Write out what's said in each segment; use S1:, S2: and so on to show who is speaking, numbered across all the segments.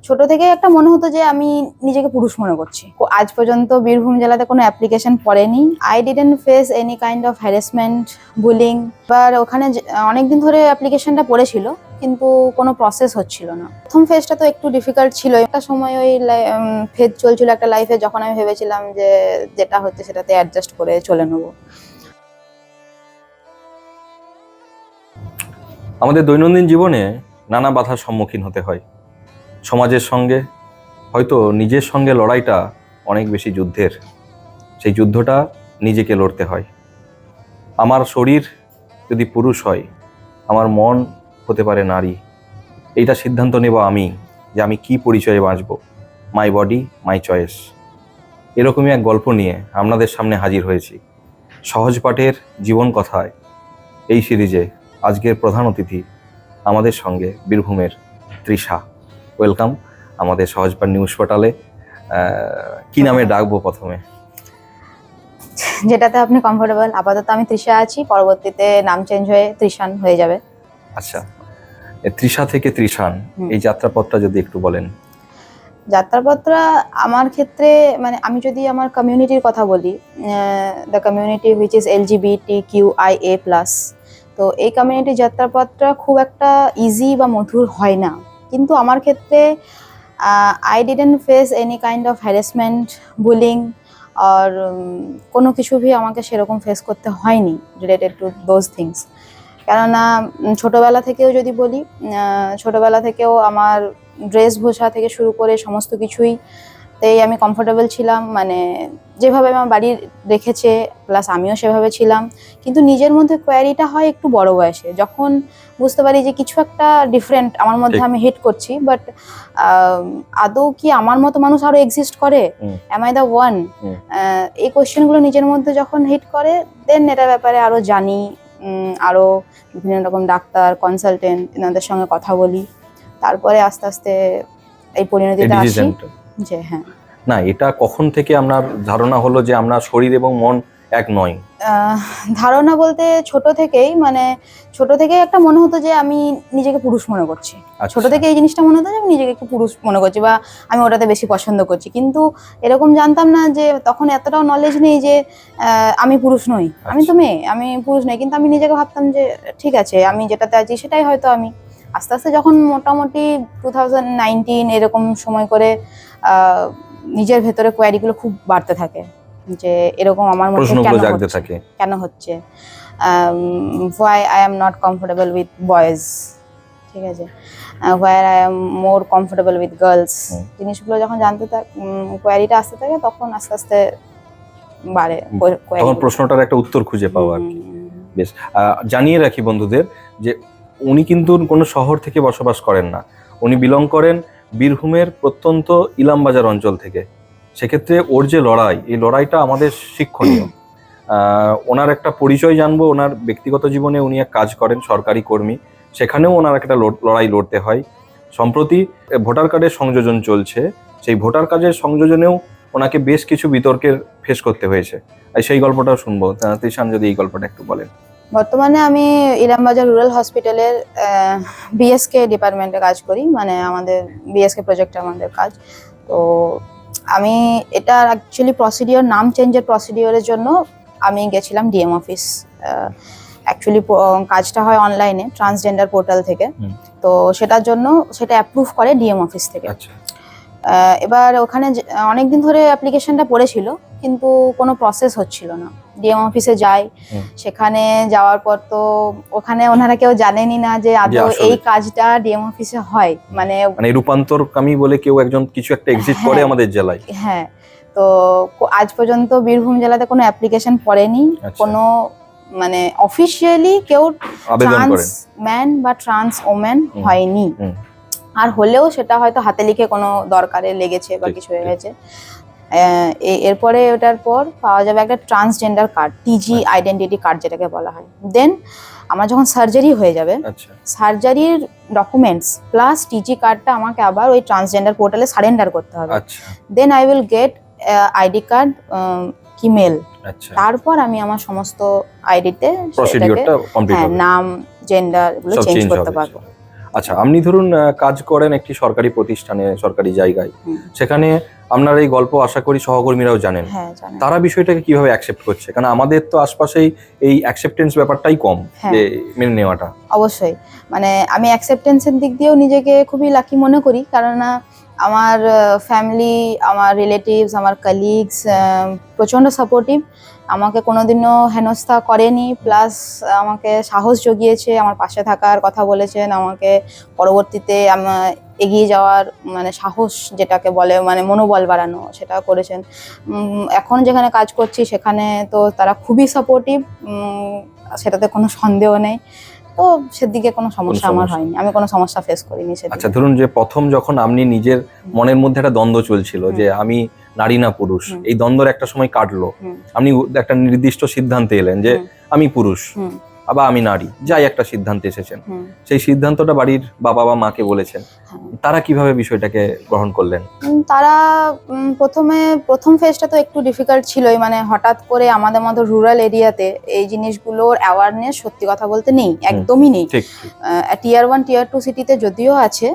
S1: ছোট থেকে একটা মনে হতো যে আমি নিজেকে পুরুষ মনে করছি। আজ পর্যন্ত বীরভূম জেলাতে কোনো অ্যাপ্লিকেশন পড়েনি। I didn't face any kind of harassment, bullying. এবার ওখানে অনেকদিন ধরে অ্যাপ্লিকেশনটা পড়েছিল, কিন্তু কোনো প্রসেস হচ্ছিল না। প্রথম ফেজটা তো একটু ডিফিকাল্ট ছিল। একটা সময় ওই ফেজ চলছিল একটা লাইফে, যখন আমি ভেবেছিলাম যে যেটা হচ্ছে সেটাতে অ্যাডজাস্ট করে চলে নেবো।
S2: আমাদের দৈনন্দিন জীবনে নানা বাধার সম্মুখীন হতে হয়। সমাজের সঙ্গে, হয়তো নিজের সঙ্গে লড়াইটা অনেক বেশি যুদ্ধের। সেই যুদ্ধটা নিজেকে লড়তে হয়। আমার শরীর যদি পুরুষ হয়, আমার মন হতে পারে নারী। এইটা সিদ্ধান্ত নেব আমি, যে আমি কি পরিচয়ে বাঁচব। My body my choice. এরকমই এক গল্প নিয়ে আপনাদের সামনে হাজির হয়েছি। সহজ পাঠের জীবন কথায় এই সিরিজে আজকের প্রধান অতিথি আমাদের সঙ্গে বীরভূমের তৃষা। ওয়েলকাম আমাদের সহজপাঠ নিউজ পোর্টালে। কি নামে ডাকবো প্রথমে?
S1: যেটাতে আপনি কমফোর্টেবল। আপাতত আমি তৃষা আছি, পরবর্তীতে নাম চেঞ্জ হয়ে তৃষান হয়ে যাবে।
S2: আচ্ছা, তৃষা থেকে তৃষান, এই যাত্রাপথটা যদি একটু বলেন।
S1: যাত্রাপথটা আমার ক্ষেত্রে, মানে আমি যদি আমার কমিউনিটির কথা বলি, the community which is LGBTQIA+, তো এই কমিউনিটির যাত্রাপথটা খুব একটা ইজি বা মধুর হয় না। কিন্তু আমার ক্ষেত্রে I didn't face any kind of harassment, bullying আর কোনো কিছু ভি আমাকে সেরকম ফেস করতে হয়নি রিলেটেড টু দোজ থিংস। কেননা ছোটোবেলা থেকেও যদি বলি, ছোটোবেলা থেকেও আমার ড্রেসভূষা থেকে শুরু করে সমস্ত কিছুই তাই আমি কমফোর্টেবল ছিলাম। মানে যেভাবে আমার বাড়ি রেখেছে, প্লাস আমিও সেভাবে ছিলাম। কিন্তু নিজের মধ্যে কোয়ারিটা হয় একটু বড় বয়সে, যখন বুঝতে পারি যে কিছু একটা ডিফারেন্ট আমার মধ্যে আমি হিট করছি। বাট আদৌ কি আমার মতো মানুষ আরো এক্সিস্ট করে? Am I the one? এই কোয়েশ্চেনগুলো নিজের মধ্যে যখন হিট করে, দেন এটার ব্যাপারে আরো জানি, আরো বিভিন্ন রকম ডাক্তার, কনসালটেন্ট এনাদের সঙ্গে কথা বলি। তারপরে আস্তে আস্তে এই পরিণতিতে আসি যে হ্যাঁ।
S2: না, এটা কখন থেকে আপনার ধারণা হলো যে আপনার শরীর এবং মন এক নয়?
S1: ধারণা বলতে ছোট থেকেই, মানে ছোট থেকেই একটা মনে হতো যে আমি নিজেকে পুরুষ মনে করছি। ছোট থেকে এই জিনিসটা মনে হতো যে আমি নিজেকে একটু পুরুষ মনে করছি, বা আমি ওটাতে বেশি পছন্দ করছি। কিন্তু এরকম জানতাম না যে, তখন এতটাও নলেজ নেই যে আমি পুরুষ নই, আমি তো মেয়ে, আমি পুরুষ নই। কিন্তু আমি নিজেকে ভাবতাম যে ঠিক আছে, আমি যেটাতে আছি সেটাই হয়তো আমি। আস্তে আস্তে যখন মোটামুটি 2019 এরকম সময় করে নিজের ভেতরে কোয়ারিগুলো খুব বাড়তে থাকে যে এরকম আমার মধ্যে কেন হচ্ছে, why I am not comfortable with boys, ঠিক আছে, why I am more comfortable with girls। জিনিসগুলো যখন জানতে থাকে, কোয়ারিটা আসতে থাকে, তখন আস্তে আস্তে বাড়ে।
S2: তখন প্রশ্নটার একটা উত্তর খুঁজে পাওয়া আর কি। বেশ, জানিয়ে রাখি বন্ধুদের যে উনি কিন্তু কোনো শহর থেকে বসবাস করেন না। উনি বিলং করেন বীরভূমের প্রত্যন্ত ইলামবাজার অঞ্চল থেকে। সেক্ষেত্রে ওর যে লড়াই, এই লড়াইটা আমাদের শিক্ষণীয়। ওনার একটা পরিচয় জানবো। ওনার ব্যক্তিগত জীবনে উনি এক কাজ করেন, সরকারি কর্মী। সেখানেও ওনার একটা লড়াই লড়তে হয়। সম্প্রতি ভোটার কার্ডের সংযোজন চলছে, সেই ভোটার কার্ডের সংযোজনেও ওনাকে বেশ কিছু বিতর্কের ফেস করতে হয়েছে। সেই গল্পটাও শুনবো। তৃষান, যদি এই গল্পটা একটু বলেন।
S1: বর্তমানে আমি ইলামবাজার রুরাল হসপিটালের BSK ডিপার্টমেন্টে কাজ করি, মানে আমাদের BSK প্রজেক্টে আমাদের কাজ। তো আমি এটা অ্যাকচুয়ালি প্রসিডিওর, নাম চেঞ্জের প্রসিডিওরের জন্য আমি গেছিলাম DM অফিস। অ্যাকচুয়ালি কাজটা হয় অনলাইনে, ট্রান্সজেন্ডার পোর্টাল থেকে। তো সেটার জন্য সেটা অ্যাপ্রুভ করে DM অফিস থেকে। এবার ওখানে অনেকদিন ধরে অ্যাপ্লিকেশনটা পড়েছিল, কিন্তু কোনো প্রসেস হচ্ছিল না। DM অফিসে যাই, সেখানে যাওয়ার পর তো ওখানে ওনারা কেউ জানেনই না যে আদৌ এই কাজটা DM অফিসে হয়। মানে
S2: রূপান্তরকামী বলে কেউ একজন কিছু একটা এক্সিট করে আমাদের জেলায়।
S1: হ্যাঁ, তো আজ পর্যন্ত বীরভূম জেলাতে কোনো অ্যাপ্লিকেশন পড়েনি, কোনো মানে অফিসিয়ালি কেউ ট্রান্স ম্যান বা ট্রান্স ওম্যান হয়নি। আর হলেও সেটা হয়তো হাতে লিখে কোনো দরকারে লেগেছে বা কিছু হয়ে গেছে। এরপরে ওটার পর পাওয়া যাবে একটা transgender card, TG identity card যেটাকে বলা হয়। দেন আমার যখন সার্জারি হয়ে যাবে, সার্জারির ডকুমেন্টস প্লাস TG কার্ডটা আমাকে আবার ওই ট্রান্সজেন্ডার পোর্টালে সারেন্ডার করতে হবে। Then I will get ID card কি মেল। তারপর আমি আমার সমস্ত আইডিতে নাম, জেন্ডার এগুলো চেঞ্জ করতে পারবো।
S2: আচ্ছা, আপনি ধরুন কাজ করেন একটি সরকারি প্রতিষ্ঠানে, সরকারি জায়গায়, সেখানে আপনার এই গল্প আশা করি সহকর্মীরাও জানেন।
S1: হ্যাঁ, জানেন।
S2: তারা বিষয়টাকে কিভাবে অ্যাকসেপ্ট করছে? কারণ আমাদের তো আশপাশেই এই অ্যাকসেপ্টেন্স ব্যাপারটাই কম, যে মেনে নেওয়াটা।
S1: অবশ্যই, মানে আমি অ্যাকসেপ্টেন্সের দিক দিয়েও নিজেকে খুবই লাকি মনে করি, কারণ আমার ফ্যামিলি, আমার রিলেটিভস, আমার কলিগস প্রচণ্ড সাপোর্টিভ। আমাকে কোনোদিনও হেনস্থা করেনি, প্লাস আমাকে সাহস জুগিয়েছে, আমার পাশে থাকার কথা বলেছেন, আমাকে পরবর্তীতে এগিয়ে যাওয়ার মানে সাহস যেটাকে বলে, মানে মনোবল বাড়ানো, সেটা করেছেন। এখন যেখানে কাজ করছি সেখানে তো তারা খুবই সাপোর্টিভ, সেটাতে কোনো সন্দেহ নেই। তো সেদিকে কোনো সমস্যা আমার হয়নি, আমি কোনো সমস্যা ফেস করিনি সেদিকে।
S2: আচ্ছা, ধরুন যে প্রথম যখন আপনি নিজের মনের মধ্যে একটা দ্বন্দ্ব চলছিল যে আমি নারী না পুরুষ, এই দ্বন্দ্বের একটা সময় কাটলো, আপনি একটা নির্দিষ্ট সিদ্ধান্তে এলেন যে আমি পুরুষ বা আমি নারী, যাই একটা সিদ্ধান্তে এসেছেন, সেই সিদ্ধান্তটা বাড়ির বাবা বা মাকে বলেছেন, তারা কিভাবে বিষয়টাকে গ্রহণ করলেন?
S1: তারা প্রথম ফেজটা তো একটু ডিফিকাল্ট ছিলই, মানে হঠাৎ করে আমাদের মতো রুরাল এরিয়াতে এই জিনিসগুলোর অ্যাওয়ারনেস সত্যি কথা বলতে নেই, একদমই নেই। টিয়ার 1 টিয়ার 2 সিটিতে যদিও আছে,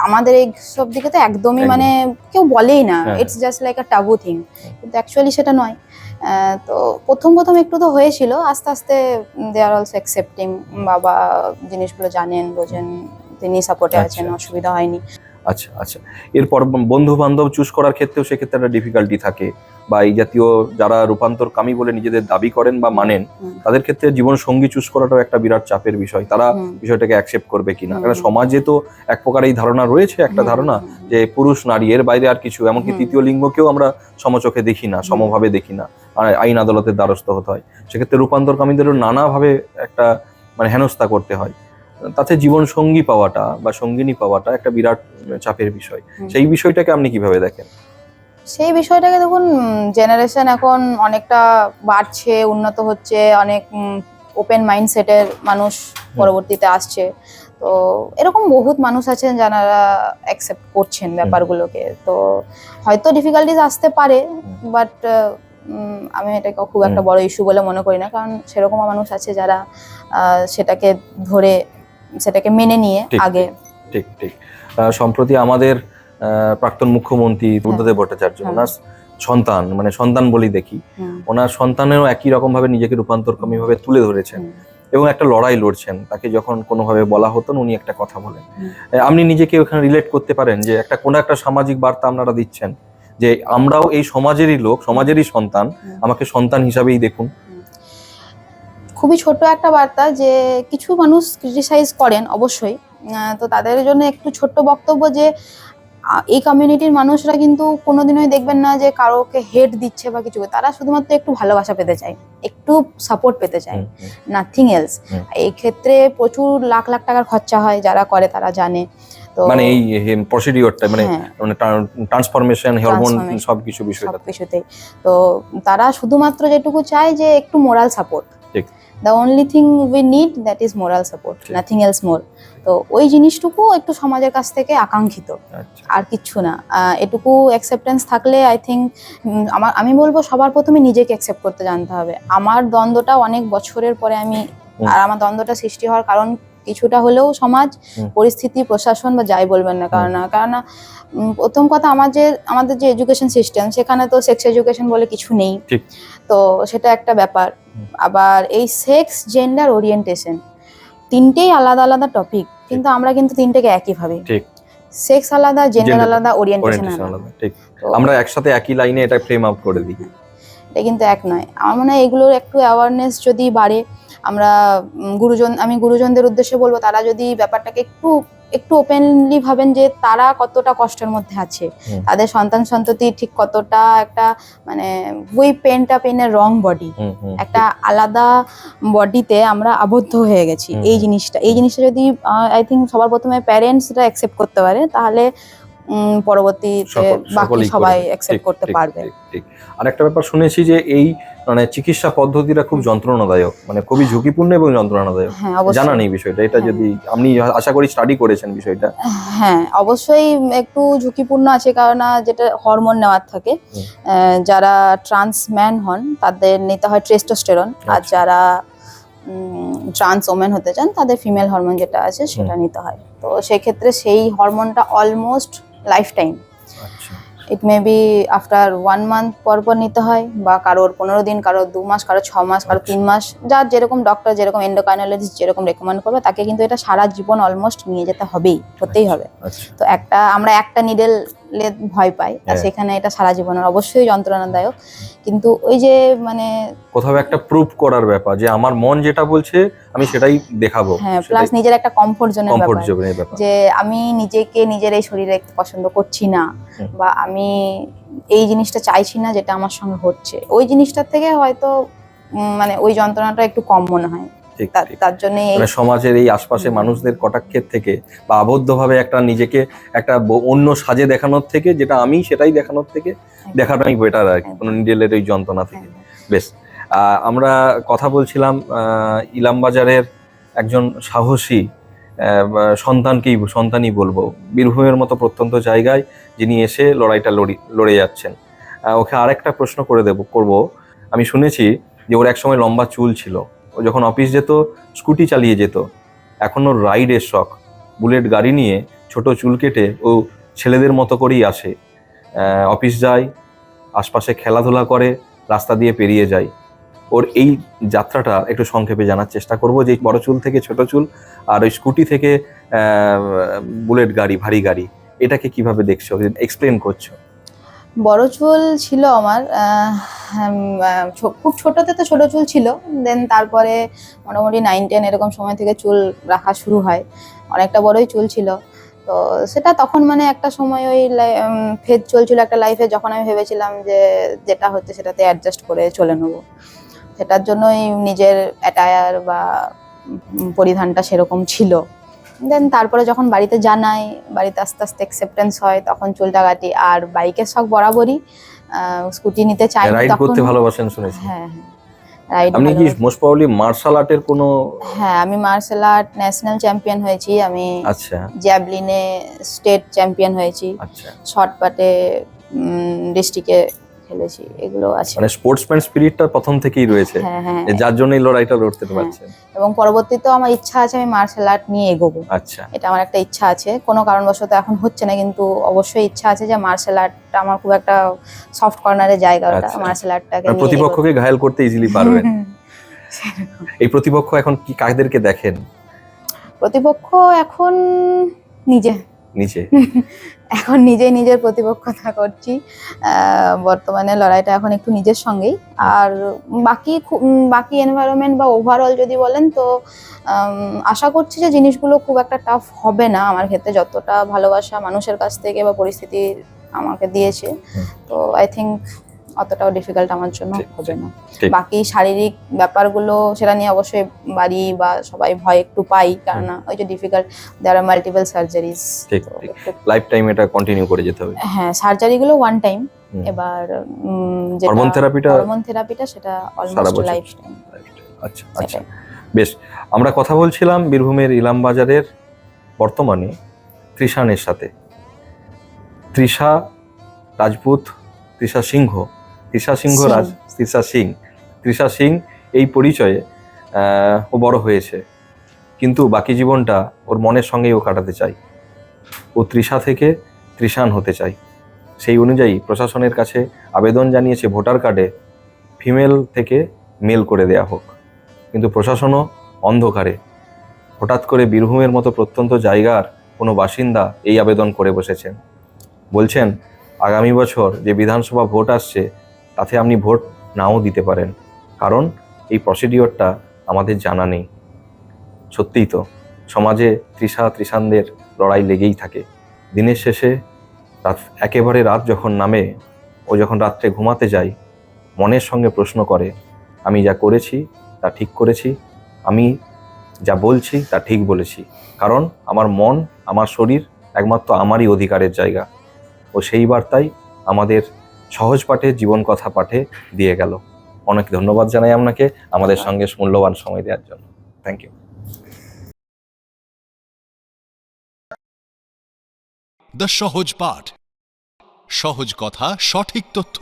S1: আমাদের এই সব দিকে তো একদমই মানে কেউ বলেই না, it's just like a Tabu thing, কিন্তু অ্যাকচুয়ালি সেটা নয়। তো প্রথম একটু তো হয়েছিল, আস্তে আস্তে দে আর অলসো অ্যাকসেপ্টিং। বাবা জিনিসগুলো জানেন, বোঝেন, তিনি সাপোর্টে আছেন, অসুবিধা হয়নি।
S2: আচ্ছা আচ্ছা, এরপর বন্ধু বান্ধব চুজ করার ক্ষেত্রেও সেক্ষেত্রে একটা ডিফিকাল্টি থাকে, বা এই জাতীয় যারা রূপান্তরকামী বলে নিজেদের দাবি করেন বা মানেন, তাদের ক্ষেত্রে জীবন সঙ্গী চুজ করাটাও একটা বিরাট চাপের বিষয়। তারা বিষয়টাকে অ্যাকসেপ্ট করবে কিনা, কারণ সমাজে তো এক প্রকার এই ধারণা রয়েছে, একটা ধারণা যে পুরুষ নারী এর বাইরে আর কিছু, এমনকি তৃতীয় লিঙ্গকেও আমরা সমচোখে দেখি না, সমভাবে দেখি না, আইন আদালতের দ্বারস্থ হতে হয়। সেক্ষেত্রে রূপান্তরকামীদেরও নানাভাবে একটা মানে হেনস্থা করতে হয়। তাতে জীবন সঙ্গী পাওয়াটা বা সঙ্গিনী পাওয়াটা একটা বিরাট চাপের বিষয়। সেই বিষয়টাকে আপনি কিভাবে দেখেন?
S1: সেই বিষয়টাকে দেখুন, জেনারেশন এখন অনেকটা বাড়ছে, উন্নত হচ্ছে, অনেক ওপেন মাইন্ডসেটের মানুষ পরবর্তীতে আসছে। তো এরকম বহুত মানুষ আছেন যারা অ্যাকসেপ্ট করছেন ব্যাপারগুলোকে। তো হয়তো ডিফিকাল্টিস আসতে পারে, বাট আমি এটাকে খুব একটা বড় ইস্যু বলে মনে করি না, কারণ সেরকম মানুষ আছে যারা সেটাকে ধরে, সেটাকে মেনে নিয়ে আগে।
S2: ঠিক ঠিক। সম্প্রতি আমাদের প্রাক্তন মুখ্যমন্ত্রী বুদ্ধদেব ভট্টাচার্য, ওনার সন্তান, মানে সন্তান বলি দেখি, ওনার সন্তানেরও একই রকম ভাবে নিজেকে রূপান্তরকামী ভাবে তুলে ধরেছেন এবং একটা লড়াই লড়ছেন। তাকে যখন কোনোভাবে বলা হতো, উনি একটা কথা বলেন। আপনি নিজেকে ওখানে রিলেট করতে পারেন যে কোনো একটা সামাজিক বার্তা আপনারা দিচ্ছেন যে আমরাও এই সমাজেরই লোক, সমাজেরই সন্তান, আমাকে সন্তান হিসাবেই দেখুন।
S1: খুবই ছোট একটা বার্তা, যে কিছু মানুষ ক্রিটিসাইজ করেন অবশ্যই, তো তাদের জন্য একটু ছোট্ট বক্তব্য যে এই কমিউনিটির মানুষরা কিন্তু কোনোদিনই দেখবেন না যে কারোকে হেট দিচ্ছে বা কিছু, তারা শুধুমাত্র একটু ভালোবাসা পেতে চায়, একটু সাপোর্ট পেতে চায়, নাথিং এলস। এই ক্ষেত্রে প্রচুর লাখ লাখ টাকার খরচা হয়, যারা করে তারা জানে। তো
S2: মানে এই প্রসিডিওরটা মানে ট্রান্সফরমেশন, হরমোন, সবকিছু
S1: বিষয়তে তো তারা শুধুমাত্র যেটুকু চায় যে একটু moral support. The only thing we need, that is moral support, nothing else more. তো ওই জিনিসটুকু একটু সমাজের কাছ থেকে আকাঙ্ক্ষিত, আর কিচ্ছু না। এটুকু অ্যাকসেপ্টেন্স থাকলে আই থিঙ্ক, আমি বলবো সবার প্রথমে নিজেকে অ্যাকসেপ্ট করতে জানতে হবে। আমার দ্বন্দ্বটা অনেক বছরের পরে আর আমার দ্বন্দ্বটা সৃষ্টি হওয়ার কারণ কিছুটা হলেও সমাজ, পরিস্থিতি, প্রশাসন বা যাই বলবেন না, কারণ প্রথম কথা আমাদের যে এডুকেশন সিস্টেম, সেখানে তো সেক্স এডুকেশন বলে কিছু নেই। তো সেটা একটা ব্যাপার। আবার এই সেক্স, জেন্ডার, ওরিয়েন্টেশন, তিনটেই আলাদা আলাদা টপিক, কিন্তু আমরা কিন্তু তিনটেকে একই ভাবে, সেক্স আলাদা, জেন্ডার আলাদা, ওরিয়েন্টেশন আলাদা,
S2: আমরা একসাথে একই লাইনে এটা ফ্রেম আউট করে দিই।
S1: এটা কিন্তু এক নয়। আমার মনে হয় এগুলোর একটু অ্যাওয়ারনেস যদি বাড়ে, আমি গুরুজনদের উদ্দেশ্যে বলবো, তারা যদি ব্যাপারটাকে একটু ওপেনলি ভাবেন যে তারা কতটা কষ্টের মধ্যে আছে, তাদের সন্তান সন্ততি ঠিক কতটা একটা মানে ওই পেনের রং বডি, একটা আলাদা বডিতে আমরা আবদ্ধ হয়ে গেছি। এই জিনিসটা যদি আই থিঙ্ক সবার প্রথমে প্যারেন্টসরা অ্যাকসেপ্ট করতে পারে, তাহলে পরবর্তীতে বাকি সবাই অ্যাকসেপ্ট করতে পারবে।
S2: আর একটা ব্যাপার শুনেছি যে এই মানে চিকিৎসা পদ্ধতিটা খুব যন্ত্রণাদায়ক, মানে খুবই ঝুঁকিপূর্ণ এবং যন্ত্রণাদায়ক। জানা নেই বিষয়টা, এটা যদি আপনি আশা করি স্টাডি করেছেন বিষয়টা।
S1: হ্যাঁ, অবশ্যই একটু ঝুঁকিপূর্ণ আছে, কারণ যেটা হরমোন নেওয়ার থাকে, যারা ট্রান্স ম্যান হন তাদের নিতে হয় টেস্টোস্টেরন, আর যারা ট্রান্স ওমেন হতে চান তাদের ফিমেল হরমোন যেটা আছে সেটা নিতে হয়। তো সেক্ষেত্রে সেই হরমোনটা অলমোস্ট লাইফ টাইম,
S2: আচ্ছা
S1: ইট মে বি আফটার 1 মান্থ পর পর নিতে হয়, বা কারোর 15 দিন, কারোর 2 মাস, কারোর 6 মাস, কারোর 3 মাস, যার যেরকম ডক্টর যেরকম এন্ডোক্রাইনোলজিস্ট যেরকম রেকমেন্ড করবে তাকে কিন্তু এটা সারা জীবন অলমোস্ট নিয়ে যেতে হবেই, হতেই হবে।
S2: আচ্ছা
S1: তো আমরা একটা নিডেল ভয় পাই, আর
S2: হ্যাঁ।
S1: সেখানে এটা সারা জীবনের অবশ্যই যন্ত্রণাদায়ক, কিন্তু ওই যে মানে
S2: কোথাও একটা প্রুভ করার ব্যাপার যে আমার মন যেটা বলছে আমি সেটাই দেখাবো,
S1: হ্যাঁ, প্লাস নিজের একটা কমফোর্ট জোনের
S2: কমফোর্ট
S1: ব্যাপার,
S2: জোনের ব্যাপার।
S1: যে আমি নিজেকে নিজের এই শরীরে একটু পছন্দ করছি না,
S2: হুম।
S1: বা আমি এই জিনিসটা চাইছি না যেটা আমার সঙ্গে হচ্ছে, ওই জিনিসটার থেকে হয়তো মানে ওই যন্ত্রণাটা একটু কম মনে হয়।
S2: ঠিক ঠিক।
S1: তার জন্য
S2: মানে সমাজের এই আশপাশে মানুষদের কটাক্ষের থেকে বা আবদ্ধভাবে একটা নিজেকে একটা অন্য সাজে দেখানোর থেকে, যেটা আমি সেটাই দেখানোর থেকে দেখাটাই বেটার আর কি,
S1: একদম।
S2: কোনো নিডেলের ওই যন্ত্রণা থেকে। বেশ, আমরা কথা বলছিলাম ইলামবাজারের একজন সাহসী সন্তানই বলবো, বীরভূমের মতো প্রত্যন্ত জায়গায় যিনি এসে লড়াইটা লড়ে যাচ্ছেন। ওকে আরেকটা প্রশ্ন করব। আমি শুনেছি যে ওর একসময় লম্বা চুল ছিল, ও যখন অফিস যেত স্কুটি চালিয়ে যেত, এখন ওর রাইডের শখ, বুলেট গাড়ি নিয়ে ছোট চুল কেটে ও ছেলেদের মতো করেই আসে, অফিস যায়, আশপাশে খেলাধুলা করে, রাস্তা দিয়ে পেরিয়ে যায়। ওর এই যাত্রাটা একটু সংক্ষেপে জানার চেষ্টা করব, যে বড় চুল থেকে ছোট চুল আর ওই স্কুটি থেকে বুলেট গাড়ি, ভারী গাড়ি, এটাকে কিভাবে দেখছো, এক্সপ্লেন করছো?
S1: বড় চুল ছিল আমার, খুব ছোটতে তো ছোট চুল ছিল, দেন তারপরে মোটামুটি 9-10 এরকম সময় থেকে চুল রাখা শুরু হয়, অনেকটা বড়ই চুল ছিল। তো সেটা তখন মানে একটা সময় ওই ফেজ চলছিল একটা লাইফে, যখন আমি ভেবেছিলাম যে যেটা হচ্ছে সেটাতে অ্যাডজাস্ট করে চলে নেবো, সেটার জন্যই নিজের অ্যাটায়ার বা পরিধানটা সেরকম ছিল। দেন তারপরে যখন বাড়িতে জানাই, বাড়িতে আস্তে আস্তে অ্যাকসেপ্টেন্স হয়, তখন চুলটা কাটি। আর বাইকের শখ বরাবরই, স্কুটি নিতে চাই
S2: রাইড
S1: তখন।
S2: করতে ভালোবাসেন শুনেছি।
S1: হ্যাঁ হ্যাঁ, রাইড
S2: আপনি কি
S1: ভালোবাসি।
S2: মোস্ট প্রবাবলি মার্শাল আর্টের কোনো?
S1: হ্যাঁ, আমি মার্শাল আর্ট ন্যাশনাল চ্যাম্পিয়ন হয়েছি, আমি
S2: আচ্ছা
S1: জ্যাভলিনে স্টেট চ্যাম্পিয়ন হয়েছি,
S2: আচ্ছা,
S1: শর্ট পাটে ডিস্ট্রিক্টে খেলেছি, এগুলো আছে।
S2: মানে স্পোর্টসম্যান স্পিরিটটা প্রথম থেকেই রয়েছে,
S1: হ্যাঁ হ্যাঁ,
S2: যার জন্য এই লড়াইটা লড়তে
S1: হ্যাঁ।
S2: পারছেন।
S1: এবং পরবর্তীতেও আমার ইচ্ছা আছে আমি মার্শাল আর্ট নিয়ে এগোবো,
S2: আচ্ছা
S1: এটা আমার একটা ইচ্ছা আছে। কোনো কারণবশত এখন হচ্ছে না, কিন্তু অবশ্যই ইচ্ছা আছে যে মার্শাল আর্টটা আমার খুব একটা সফট কর্নারের জায়গা, ওটা
S2: আচ্ছা।
S1: মার্শাল আর্টটাকে
S2: মানে
S1: নিয়ে
S2: প্রতিপক্ষকে ঘায়েল করতে ইজিলি পারবেন।
S1: সেরকম।
S2: এই প্রতিপক্ষ এখন কি কাদেরকে দেখেন?
S1: প্রতিপক্ষ এখন নিজে
S2: নিচে
S1: এখন নিজেই নিজের প্রতিপক্ষতা করছি, বর্তমানে লড়াইটা এখন একটু নিজের সঙ্গেই। আর বাকি এনভায়রনমেন্ট বা ওভারঅল যদি বলেন তো আশা করছি যে জিনিসগুলো খুব একটা টাফ হবে না আমার ক্ষেত্রে, যতটা ভালোবাসা মানুষের কাছ থেকে বা পরিস্থিতি আমাকে দিয়েছে, তো আই থিঙ্ক অতটাও ডিফিকাল্ট আমার জন্য
S2: ঠিক,
S1: হবে না।
S2: ঠিক।
S1: বাকি শারীরিক ব্যাপারগুলো সেটা নিয়ে অবশ্যই বাড়ি বা সবাই ভয় একটু পাই, কারণ ওই যে ডিফিকাল্ট, দেয়ার আর মাল্টিপল সার্জারিজ।
S2: ঠিক ঠিক, লাইফ টাইম এটা কন্টিনিউ করে যেতে হবে।
S1: হ্যাঁ, সার্জারিগুলো ওয়ান টাইম, এবার যেটা হরমোন থেরাপিটা সেটা অলমোস্ট লাইফ টাইম।
S2: আচ্ছা আচ্ছা, বেশ। আমরা কথা বলছিলাম বীরভূমের ইলামবাজারের বর্তমানে তৃষানের সাথে। তৃষা রাজপুত, তৃষা সিংহ, তৃষা সিং এই পরিচয়ে ও বড় হয়েছে, কিন্তু বাকি জীবনটা ওর মনের সঙ্গেই ও কাটাতে চায়। ও তৃষা থেকে তৃষান হতে চায়। সেই অনুযায়ী প্রশাসনের কাছে আবেদন জানিয়েছে ভোটার কার্ডে ফিমেল থেকে মেল করে দেয়া হোক, কিন্তু প্রশাসনও অন্ধকারে। হঠাৎ করে বীরভূমের মতো প্রত্যন্ত জায়গার কোনো বাসিন্দা এই আবেদন করে বসেছেন। বলছেন আগামী বছর যে বিধানসভা ভোট আসছে তাতে আপনি ভোট নাও দিতে পারেন, কারণ এই প্রসিডিওরটা আমাদের জানা নেই। সত্যিই তো, সমাজে তৃষানদের লড়াই লেগেই থাকে। দিনের শেষে একেবারে রাত যখন নামে, ও যখন রাত্রে ঘুমাতে যায়, মনের সঙ্গে প্রশ্ন করে, আমি যা করেছি তা ঠিক করেছি, আমি যা বলছি তা ঠিক বলেছি, কারণ আমার মন, আমার শরীর একমাত্র আমারই অধিকারের জায়গা। ও সেই বার্তাই আমাদের সহজ পাঠে, জীবন কথা পাঠে দিয়ে গেল। অনেক ধন্যবাদ জানাই আপনাকে আমাদের সঙ্গে মূল্যবান সময় দেওয়ার জন্য। Thank you.
S3: দ্য সহজ পাঠ, সহজ কথা, সঠিক তথ্য।